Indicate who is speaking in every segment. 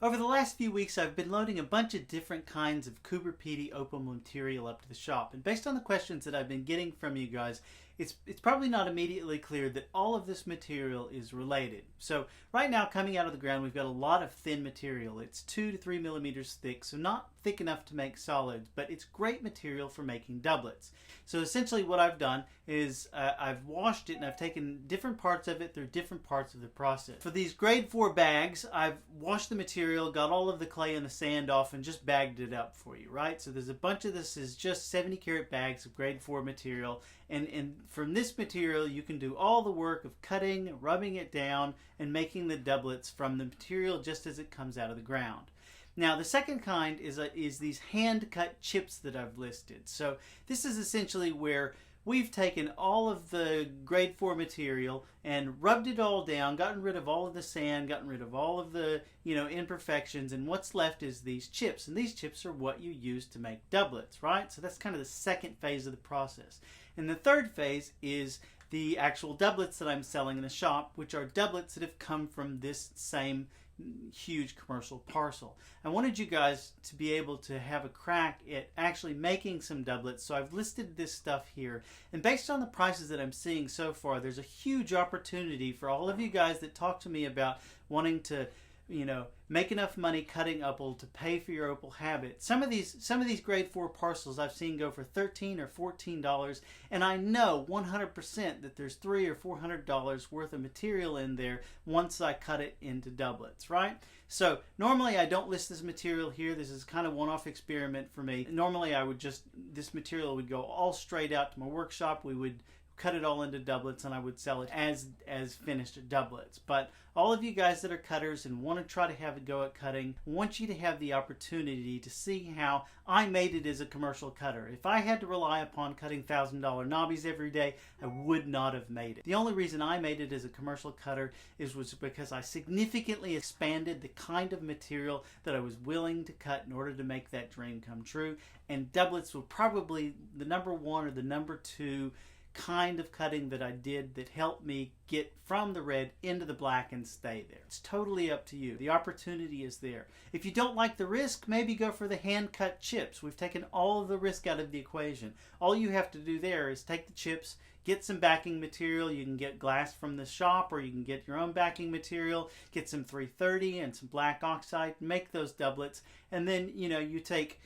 Speaker 1: Over the last few weeks, I've been loading a bunch of different kinds of Coober Pedy opal material up to the shop. And based on the questions that I've been getting from you guys, it's probably not immediately clear that all of this material is related. So right now, coming out of the ground, we've got a lot of thin material. It's 2 to 3 millimeters thick, so not thick enough to make solids, but it's great material for making doublets. So essentially what I've done is I've washed it and I've taken different parts of it through different parts of the process. For these grade 4 bags, I've washed the material, got all of the clay and the sand off, and just bagged it up for you, right? So there's a bunch of this is just 70 karat bags of grade 4 material, and from this material you can do all the work of cutting, rubbing it down, and making the doublets from the material just as it comes out of the ground. Now the second kind is these hand-cut chips that I've listed. So this is essentially where we've taken all of the grade 4 material and rubbed it all down, gotten rid of all of the sand, gotten rid of all of the imperfections, and what's left is these chips. And these chips are what you use to make doublets, right? So that's kind of the second phase of the process. And the third phase is the actual doublets that I'm selling in the shop, which are doublets that have come from this same huge commercial parcel. I wanted you guys to be able to have a crack at actually making some doublets, so I've listed this stuff here, and based on the prices that I'm seeing so far, there's a huge opportunity for all of you guys that talk to me about wanting to make enough money cutting opal to pay for your opal habit. Some of these grade 4 parcels I've seen go for $13 or $14, and I know 100% that there's $300 or $400 worth of material in there once I cut it into doublets, right? So normally I don't list this material here. This is kind of one-off experiment for me. Normally this material would go all straight out to my workshop. We would cut it all into doublets and I would sell it as finished doublets. But all of you guys that are cutters and want to try to have a go at cutting, I want you to have the opportunity to see how I made it as a commercial cutter. If I had to rely upon cutting $1,000 knobbies every day, I would not have made it. The only reason I made it as a commercial cutter was because I significantly expanded the kind of material that I was willing to cut in order to make that dream come true. And doublets were probably the number 1 or the number 2 kind of cutting that I did that helped me get from the red into the black and stay there. It's totally up to you. The opportunity is there. If you don't like the risk, maybe go for the hand-cut chips. We've taken all of the risk out of the equation. All you have to do there is take the chips, get some backing material. You can get glass from the shop or you can get your own backing material, get some 330 and some black oxide, make those doublets, and then you take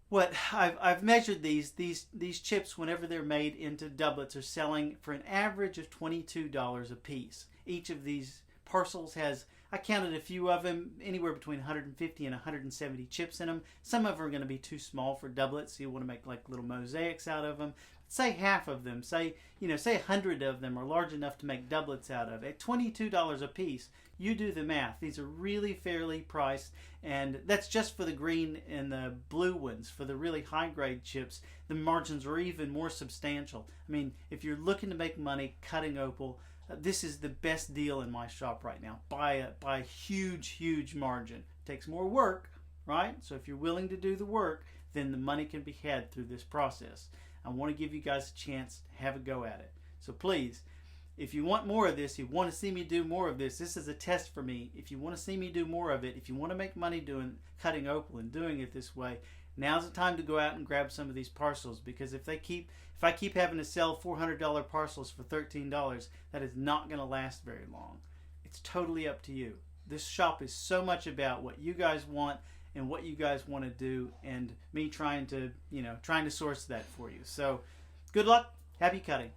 Speaker 1: what I've measured these chips whenever they're made into doublets are selling for an average of $22 a piece. Each of these parcels has, I counted a few of them, anywhere between 150 and 170 chips in them. Some of them are going to be too small for doublets, so you want to make like little mosaics out of them. Say half of them, say 100 of them are large enough to make doublets out of. At $22 a piece, you do the math. These are really fairly priced, and that's just for the green and the blue ones. For the really high grade chips, the margins are even more substantial. I mean, if you're looking to make money cutting opal, this is the best deal in my shop right now by a huge margin. It takes more work, right? So if you're willing to do the work, then the money can be had through this process. I want to give you guys a chance to have a go at it. So please, if you want more of this, you want to see me do more of this, this is a test for me. If you want to see me do more of it, if you want to make money cutting opal and doing it this way, now's the time to go out and grab some of these parcels, because if I keep having to sell $400 parcels for $13, that is not going to last very long. It's totally up to you. This shop is so much about what you guys want and what you guys want to do, and me trying to source that for you. So good luck, happy cutting.